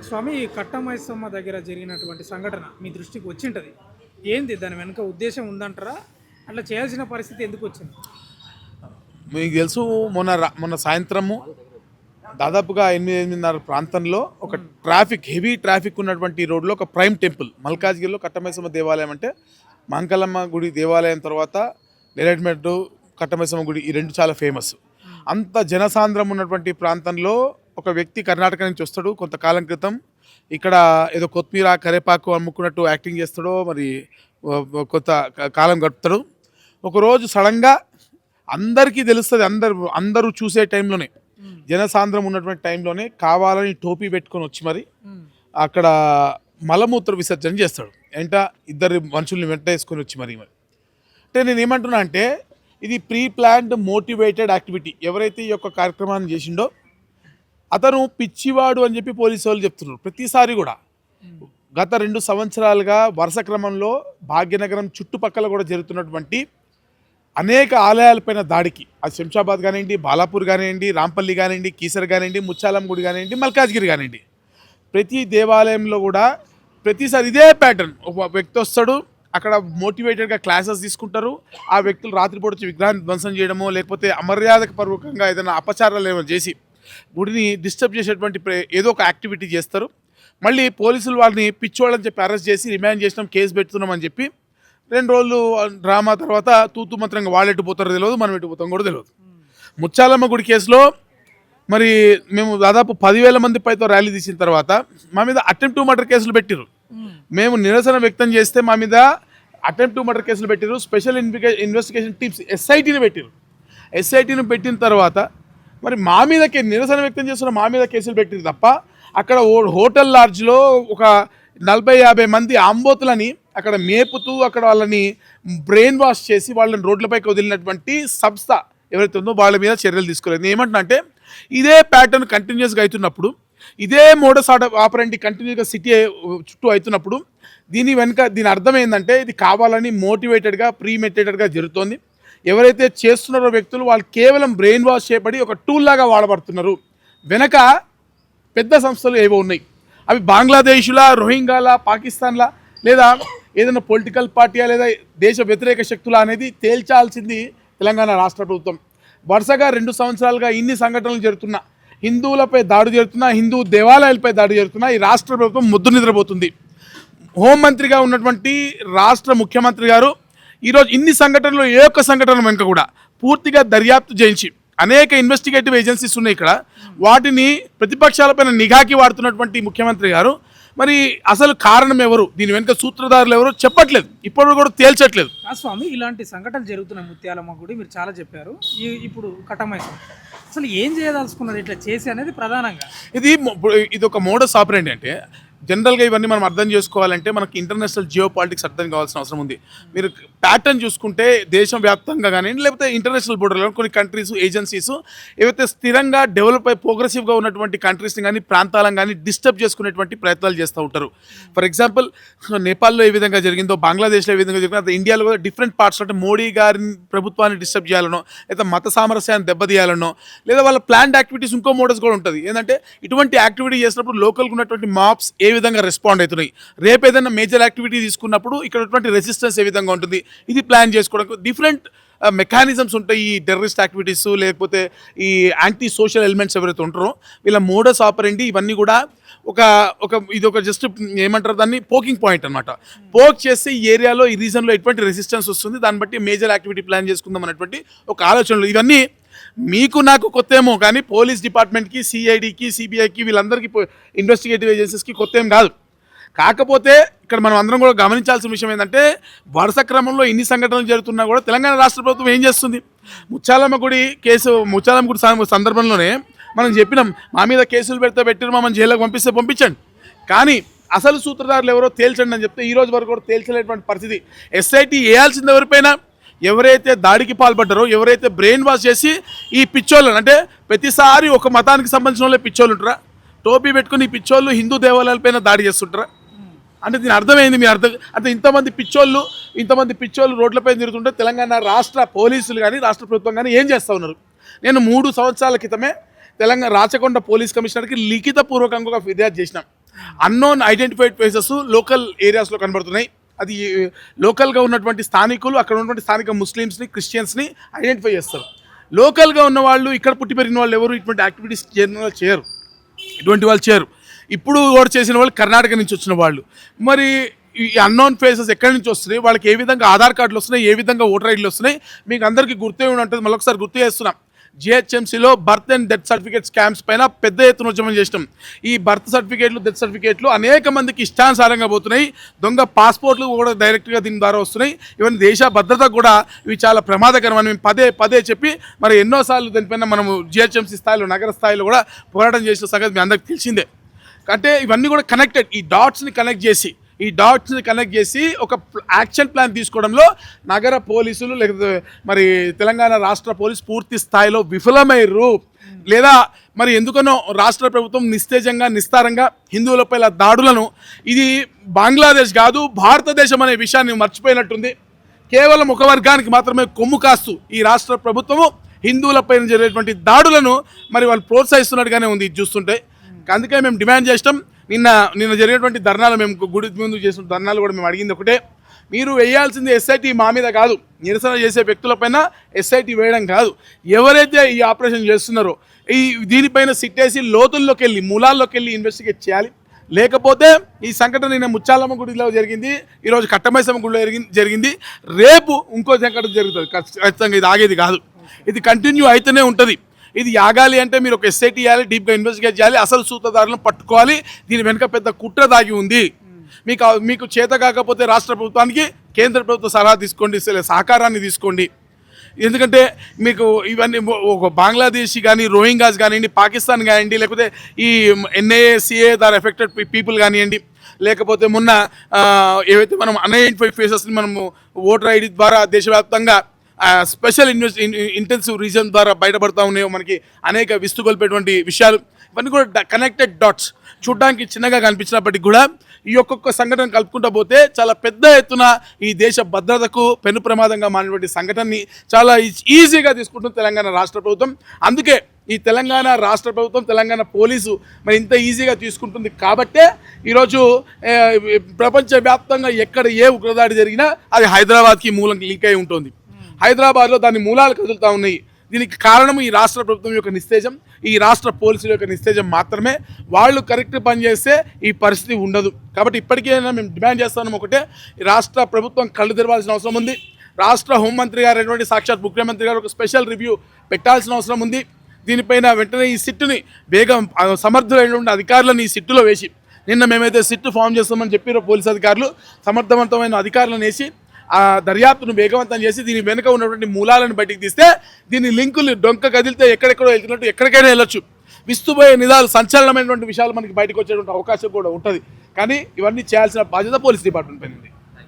స్వామి ఈ కట్టమైసమ్మ దగ్గర జరిగినటువంటి సంఘటన మీ దృష్టికి వచ్చింటది. ఏంది దాని వెనుక ఉద్దేశం ఉందంటారా? అట్లా చేయాల్సిన పరిస్థితి ఎందుకు వచ్చింది? మీకు తెలుసు మొన్న సాయంత్రము దాదాపుగా 8-8:30 ప్రాంతంలో ఒక హెవీ ట్రాఫిక్ ఉన్నటువంటి రోడ్లో ఒక ప్రైమ్ టెంపుల్ మల్కాజ్గిరిలో కట్టమైసమ్మ దేవాలయం అంటే మంకలమ్మ గుడి దేవాలయం తర్వాత నేరేడ్మెట్టు కట్టమైసమ్మ గుడి ఈ రెండు చాలా ఫేమస్. అంత జనసాంద్రం ఉన్నటువంటి ప్రాంతంలో ఒక వ్యక్తి కర్ణాటక నుంచి వస్తాడు. కొంతకాలం క్రితం ఇక్కడ ఏదో కొత్తిమీర కరేపాకు అమ్ముకున్నట్టు యాక్టింగ్ చేస్తాడో మరి కొంత కాలం గడుపుతాడు. ఒకరోజు సడన్గా అందరికీ తెలుస్తుంది, అందరూ చూసే టైంలోనే జనసాంద్రం ఉన్నటువంటి టైంలోనే కావాలని టోపీ పెట్టుకొని వచ్చి మరి అక్కడ మలమూత్ర విసర్జన చేస్తాడు. ఇద్దరు మనుషుల్ని వెంట వేసుకొని వచ్చి మరి అంటే నేను ఏమంటున్నా అంటే ఇది ప్రీ ప్లాన్డ్ మోటివేటెడ్ యాక్టివిటీ. ఎవరైతే ఈ యొక్క కార్యక్రమాన్ని చేసిండో అతను పిచ్చివాడు అని చెప్పి పోలీసు వాళ్ళు చెప్తున్నారు. ప్రతిసారి కూడా గత 2 సంవత్సరాలుగా వరుస క్రమంలో భాగ్యనగరం చుట్టుపక్కల కూడా జరుగుతున్నటువంటి అనేక ఆలయాలపైన దాడికి, అది శంషాబాద్ కానివ్వండి, బాలాపూర్ కానివ్వండి, రాంపల్లి కానివ్వండి, కీసర్ కానివ్వండి, ముచ్చాలం గుడి కానివ్వండి, మల్కాజ్గిరి కానివ్వండి, ప్రతి దేవాలయంలో కూడా ప్రతిసారి ఇదే ప్యాటర్న్. ఒక వ్యక్తి వస్తాడు, అక్కడ మోటివేటెడ్గా క్లాసెస్ తీసుకుంటారు. ఆ వ్యక్తులు రాత్రిపూట వచ్చి విగ్రహాన్ని ధ్వంసం చేయడమో లేకపోతే అమర్యాదక పూర్వకంగా ఏదైనా అపచారాలు ఏమైనా చేసి గుడిని డిస్టర్బ్ చేసేటువంటి ఏదో ఒక యాక్టివిటీ చేస్తారు. మళ్ళీ పోలీసులు వాళ్ళని పిచ్చోళ్ళని చెప్పి అరెస్ట్ చేసి రిమాండ్ చేసినాం, కేసు పెడుతున్నాం అని చెప్పి 2 రోజులు డ్రామా తర్వాత తూతు మంత్రంగా వాళ్ళు ఎట్టుపోతారో తెలియదు, మనం ఎట్టుపోతాం కూడా తెలియదు. ముచ్చాలమ్మ గుడి కేసులో మరి మేము దాదాపు 10,000 మంది పైతో ర్యాలీ తీసిన తర్వాత మా మీద అటెంప్ట్ టు మర్డర్ కేసులు పెట్టిరు. మేము నిరసన వ్యక్తం చేస్తే మా మీద అటెంప్ట్ టు మర్డర్ కేసులు పెట్టిరు. స్పెషల్ ఇన్వెస్టిగేషన్ టీమ్స్ ఎస్ఐటీని పెట్టిరు. ఎస్ఐటీని పెట్టిన తర్వాత మరి మా మీద నిరసన వ్యక్తం చేస్తున్న మా మీద కేసులు పెట్టిరు తప్ప అక్కడ హోటల్ లాడ్జ్లో ఒక 40-50 మంది ఆంబోతులని అక్కడ మేపుతూ అక్కడ వాళ్ళని బ్రెయిన్ వాష్ చేసి వాళ్ళని రోడ్లపైకి వదిలినటువంటి సంస్థ ఎవరైతే ఉందో వాళ్ళ మీద చర్యలు తీసుకోలేదు. నేను ఏమంటున్నా అంటే ఇదే ప్యాటర్న్ కంటిన్యూస్గా అవుతున్నప్పుడు, ఇదే మోడస్ ఆపరెండి కంటిన్యూస్గా సిటీ చుట్టూ అవుతున్నప్పుడు దీని అర్థం ఏంటంటే ఇది కావాలని మోటివేటెడ్గా ప్రీమెడిటేటెడ్గా జరుగుతోంది. ఎవరైతే చేస్తున్నారో వ్యక్తులు వాళ్ళు కేవలం బ్రెయిన్ వాష్ చేయబడి ఒక టూల్ లాగా వాడబడుతున్నారు. వెనక పెద్ద సంస్థలు ఏవో ఉన్నాయి. అవి బంగ్లాదేశ్లా, రోహింగ్యాలా, పాకిస్తాన్లా, లేదా ఏదైనా పొలిటికల్ పార్టీయా, లేదా దేశ వ్యతిరేక శక్తులా అనేది తేల్చాల్సింది తెలంగాణ రాష్ట్ర ప్రభుత్వం. వరుసగా 2 సంవత్సరాలుగా ఇన్ని సంఘటనలు జరుగుతున్నా, హిందువులపై దాడి జరుగుతున్నా, హిందూ దేవాలయాలపై దాడి జరుగుతున్నా ఈ రాష్ట్ర ప్రభుత్వం ముద్దు నిద్రపోతుంది. హోంమంత్రిగా ఉన్నటువంటి రాష్ట్ర ముఖ్యమంత్రి గారు ఈరోజు ఇన్ని సంఘటనలు ఏ ఒక్క సంఘటన వెనుక కూడా పూర్తిగా దర్యాప్తు చేయించి అనేక ఇన్వెస్టిగేటివ్ ఏజెన్సీస్ ఉన్నాయి ఇక్కడ, వాటిని ప్రతిపక్షాలపైన నిఘాకి వాడుతున్నటువంటి ముఖ్యమంత్రి గారు మరి అసలు కారణం ఎవరు, దీని వెనుక సూత్రధారులు ఎవరు చెప్పట్లేదు, ఇప్పటివరకు కూడా తేల్చట్లేదు. స్వామి ఇలాంటి సంఘటనలు జరుగుతున్నాయి ముత్యాలమ్మ గుడి, మీరు చాలా చెప్పారు. ఇప్పుడు కట్టమైసమ్మ అసలు ఏం చేయదలుచుకున్నది ఇట్లా చేసి అనేది ప్రధానంగా ఇది ఒక మోడస్ ఆపరెండి. అంటే జనరల్గా ఇవన్నీ మనం అర్థం చేసుకోవాలంటే మనకి ఇంటర్నేషనల్ జియో పాలిటిక్స్ అర్థం కావాల్సిన అవసరం ఉంది. మీరు ప్యాటర్న్ చూసుకుంటే దేశం వ్యాప్తంగా కానీ లేకపోతే ఇంటర్నేషనల్ బోర్డర్లో కొన్ని కంట్రీస్ ఏజెన్సీస్ ఏవైతే స్థిరంగా డెవలప్ అయి ప్రోగ్రెసివ్గా ఉన్నటువంటి కంట్రీస్ని కానీ ప్రాంతాలను కానీ డిస్టర్బ్ చేసుకునేటువంటి ప్రయత్నాలు చేస్తూ ఉంటారు. ఫర్ ఎగ్జాంపుల్ నేపాల్లో ఏ విధంగా జరిగిందో, బంగ్లాదేశ్లో ఏ విధంగా జరిగిందో, ఇండియాలో కూడా డిఫరెంట్ పార్ట్స్ అంటే మోడీ గారి ప్రభుత్వాన్ని డిస్టర్బ్ చేయాలనో, లేదా మత సామరస్యాన్ని దెబ్బతీయాలనో, లేదా వాళ్ళ ప్లాన్డ్ యాక్టివిటీస్ ఇంకో మోడల్స్ కూడా ఉంటుంది. ఏంటంటే ఇటువంటి యాక్టివిటీ చేసినప్పుడు లోకల్గా ఉన్నటువంటి మాప్స్ ఏ విధంగా రెస్పాండ్ అవుతున్నాయి, రేపు ఏదైనా మేజర్ యాక్టివిటీ తీసుకున్నప్పుడు ఇక్కడ ఉన్నటువంటి రెసిస్టెన్స్ ఏ విధంగా ఉంటుంది, ఇది ప్లాన్ చేసుకోవడానికి డిఫరెంట్ మెకానిజమ్స్ ఉంటాయి. ఈ టెర్రరిస్ట్ యాక్టివిటీస్ లేకపోతే ఈ యాంటీ సోషల్ ఎలిమెంట్స్ ఎవరైతే ఉంటారో వీళ్ళ మోడస్ ఆపరెండి ఇవన్నీ కూడా ఇది ఒక జస్ట్ ఏమంటారు దాన్ని పోకింగ్ పాయింట్ అనమాట. పోక్ చేస్తే ఈ ఏరియాలో ఈ రీజన్లో ఎటువంటి రెసిస్టెన్స్ వస్తుంది, దాన్ని బట్టి మేజర్ యాక్టివిటీ ప్లాన్ చేసుకుందాం అనేటువంటి ఒక ఆలోచనలు. ఇవన్నీ మీకు నాకు కొత్త ఏమో కానీ పోలీస్ డిపార్ట్మెంట్కి, సిఐడికి, సిబిఐకి వీళ్ళందరికీ ఇన్వెస్టిగేటివ్ ఏజెన్సీస్కి కొత్త ఏం కాదు. కాకపోతే ఇక్కడ మనం అందరం కూడా గమనించాల్సిన విషయం ఏంటంటే వరుస క్రమంలో ఇన్ని సంఘటనలు జరుగుతున్నా కూడా తెలంగాణ రాష్ట్ర ప్రభుత్వం ఏం చేస్తుంది? ముచ్చాలమ్మ గుడి సందర్భంలోనే మనం చెప్పినాం, మా మీద కేసులు పెట్టిన మమ్మల్ని జైలుకి పంపించండి, కానీ అసలు సూత్రధారులు ఎవరో తేల్చండి అని చెప్తే ఈ రోజు వరకు కూడా తేల్చలేటువంటి పరిస్థితి. ఎస్ఐటీ వేయాల్సింది ఎవరిపైన? ఎవరైతే దాడికి పాల్పడ్డారో, ఎవరైతే బ్రెయిన్ వాష్ చేసి ఈ పిచ్చోళ్ళని, అంటే ప్రతిసారి ఒక మతానికి సంబంధించిన వాళ్ళే పిచ్చోళ్ళు ఉంటారా? టోపీ పెట్టుకుని ఈ పిచ్చోళ్ళు హిందూ దేవాలయాలపైన దాడి చేస్తుంటారా? అంటే దీని అర్థమైంది మీ అర్థం అంటే ఇంతమంది పిచ్చోళ్ళు రోడ్లపై తిరుగుతుంటే తెలంగాణ రాష్ట్ర పోలీసులు కానీ రాష్ట్ర ప్రభుత్వం కానీ ఏం చేస్తూ ఉన్నారు? నేను 3 సంవత్సరాల క్రితమే తెలంగాణ రాచకొండ పోలీస్ కమిషనర్కి లిఖితపూర్వకంగా ఒక ఫిర్యాదు చేసినాం. అన్నోన్ ఐడెంటిఫైడ్ ప్లేసెస్ లోకల్ ఏరియాస్లో కనబడుతున్నాయి. అది లోకల్గా ఉన్నటువంటి స్థానికులు అక్కడ ఉన్నటువంటి స్థానిక ముస్లిమ్స్ని క్రిస్టియన్స్ని ఐడెంటిఫై చేస్తారు. లోకల్గా ఉన్న వాళ్ళు ఇక్కడ పుట్టి పెరిగిన వాళ్ళు ఎవరు ఇటువంటి యాక్టివిటీస్ చేయరు, ఇటువంటి వాళ్ళు చేయరు. ఇప్పుడు ఓటు చేసిన వాళ్ళు కర్ణాటక నుంచి వచ్చిన వాళ్ళు. మరి ఈ అన్నోన్ ఫేసెస్ ఎక్కడి నుంచి వస్తున్నాయి, వాళ్ళకి ఏ విధంగా ఆధార్ కార్డులు వస్తున్నాయి, ఏ విధంగా ఓటర్ ఐడీలు వస్తున్నాయి, మీకు అందరికీ గుర్తే ఉంటుంది. మళ్ళొకసారి గుర్తు చేస్తున్నాం, జిహెచ్ఎంసీలో birth and death certificate scams పైన పెద్ద ఎత్తున ఉద్యమం చేసినాం. ఈ బర్త్ సర్టిఫికేట్లు డెత్ సర్టిఫికేట్లు అనేక మందికి ఇష్టానుసారంగా పోతున్నాయి. దొంగ పాస్పోర్ట్లు కూడా డైరెక్ట్గా దీని ద్వారా వస్తున్నాయి. ఇవన్నీ దేశ భద్రతకు కూడా ఇవి చాలా ప్రమాదకరం అని మేము పదే చెప్పి మరి ఎన్నోసార్లు దానిపైన మనము జిహెచ్ఎంసీ స్థాయిలో నగర స్థాయిలో కూడా పోరాటం చేసిన సంగతి మీ అందరికి తెలిసిందే. అంటే ఇవన్నీ కూడా కనెక్టెడ్. ఈ డాట్స్ని కనెక్ట్ చేసి ఒక యాక్షన్ ప్లాన్ తీసుకోవడంలో నగర పోలీసులు లేకపోతే మరి తెలంగాణ రాష్ట్ర పోలీసు పూర్తి స్థాయిలో విఫలమయ్యారు. లేదా మరి ఎందుకనో రాష్ట్ర ప్రభుత్వం నిస్తారంగా హిందువులపై దాడులను ఇది బంగ్లాదేశ్ కాదు భారతదేశం అనే విషయాన్ని మర్చిపోయినట్టుంది. కేవలం ఒక వర్గానికి మాత్రమే కొమ్ము కాస్తూ ఈ రాష్ట్ర ప్రభుత్వము హిందువులపై జరిగేటువంటి దాడులను మరి వాళ్ళు ప్రోత్సహిస్తున్నట్టుగానే ఉంది ఇది చూస్తుంటే. అందుకే మేము డిమాండ్ చేస్తాం. నిన్న జరిగినటువంటి ధర్నాలు, మేము గుడి ముందు చేసిన ధర్నాలు కూడా మేము అడిగింది ఒకటే, మీరు వేయాల్సింది ఎస్ఐటి మా మీద కాదు, నిరసన చేసే వ్యక్తులపైన ఎస్ఐటి వేయడం కాదు. ఎవరైతే ఈ ఆపరేషన్ చేస్తున్నారో దీనిపైన సిట్టేసి లోతుల్లోకి వెళ్ళి మూలాల్లోకి వెళ్ళి ఇన్వెస్టిగేట్ చేయాలి. లేకపోతే ఈ సంఘటన నిన్న ముచ్చాలమ్మ గుడిలో జరిగింది, ఈరోజు కట్టమైసమ్మ గుడిలో జరిగింది, రేపు ఇంకో సంఘటన జరుగుతుంది. ఖచ్చితంగా ఇది ఆగేది కాదు, ఇది కంటిన్యూ అయితేనే ఉంటుంది. ఇది ఆగాలి అంటే మీరు ఒక ఎస్ఐటీ చేయాలి, డీప్గా ఇన్వెస్టిగేట్ చేయాలి, అసలు సూత్రధారులను పట్టుకోవాలి. దీని వెనుక పెద్ద కుట్ర దాగి ఉంది. మీకు చేత కాకపోతే రాష్ట్ర ప్రభుత్వానికి కేంద్ర ప్రభుత్వ సలహా తీసుకోండి, సహకారాన్ని తీసుకోండి. ఎందుకంటే మీకు ఇవన్నీ ఒక బంగ్లాదేశీ కానీ రోహింగాస్ కానివ్వండి, పాకిస్తాన్ కానివ్వండి, లేకపోతే ఈ ఎన్ఐఏ ద్వారా ఎఫెక్టెడ్ పీపుల్ కానివ్వండి, లేకపోతే మొన్న ఏవైతే మనం అన్ఐడెంటిఫైడ్ ఫేసెస్ని మనము ఓటర్ ఐడి ద్వారా దేశవ్యాప్తంగా స్పెషల్ ఇంటెన్సివ్ రీజన్ ద్వారా బయటపడతా ఉన్నాయో మనకి అనేక విస్తుగొల్పేటువంటి విషయాలు. ఇవన్నీ కూడా కనెక్టెడ్ డాట్స్. చూడడానికి చిన్నగా కనిపించినప్పటికీ కూడా ఈ ఒక్కొక్క సంఘటన కలుపుకుంటూ పోతే చాలా పెద్ద ఎత్తున ఈ దేశ భద్రతకు పెను ప్రమాదంగా మారినటువంటి సంఘటనని చాలా ఈజీగా తీసుకుంటుంది తెలంగాణ రాష్ట్ర ప్రభుత్వం. అందుకే ఈ తెలంగాణ రాష్ట్ర ప్రభుత్వం, తెలంగాణ పోలీసు మరి ఇంత ఈజీగా తీసుకుంటుంది కాబట్టే ఈరోజు ప్రపంచవ్యాప్తంగా ఎక్కడ ఏ ఉగ్రదాడి జరిగినా అది హైదరాబాద్కి మూలం లింక్ అయి ఉంటుంది. హైదరాబాద్లో దాని మూలాలు కదులుతూ ఉన్నాయి. దీనికి కారణం ఈ రాష్ట్ర ప్రభుత్వం యొక్క నిస్తేజం, ఈ రాష్ట్ర పోలీసుల యొక్క నిస్తేజం మాత్రమే. వాళ్ళు కరెక్ట్ పనిచేస్తే ఈ పరిస్థితి ఉండదు. కాబట్టి ఇప్పటికైనా మేము డిమాండ్ చేస్తున్నాం ఒకటే, ఈ రాష్ట్ర ప్రభుత్వం కళ్ళు తెరవాల్సిన అవసరం ఉంది. రాష్ట్ర హోంమంత్రి గారు అయినటువంటి సాక్షాత్ ముఖ్యమంత్రి గారు ఒక స్పెషల్ రివ్యూ పెట్టాల్సిన అవసరం ఉంది. దీనిపైన వెంటనే ఈ సిట్టుని వేగం సమర్థులైనటువంటి అధికారులను ఈ సిట్టులో వేసి, నిన్న మేమైతే సిట్టు ఫామ్ చేస్తామని చెప్పారో పోలీసు అధికారులు, సమర్థవంతమైన అధికారులను వేసి ఆ దర్యాప్తును వేగవంతం చేసి దీని వెనుక ఉన్నటువంటి మూలాలను బయటికి తీస్తే దీని లింకులు డొంక కదిలితే ఎక్కడెక్కడో వెళ్తున్నట్టు ఎక్కడికైనా వెళ్ళొచ్చు. విస్తుపోయే నిజాలు, సంచలనమైనటువంటి విషయాలు మనకి బయటకు వచ్చేటువంటి అవకాశం కూడా ఉంటుంది. కానీ ఇవన్నీ చేయాల్సిన బాధ్యత పోలీస్ డిపార్ట్మెంట్ పైన ఉంది.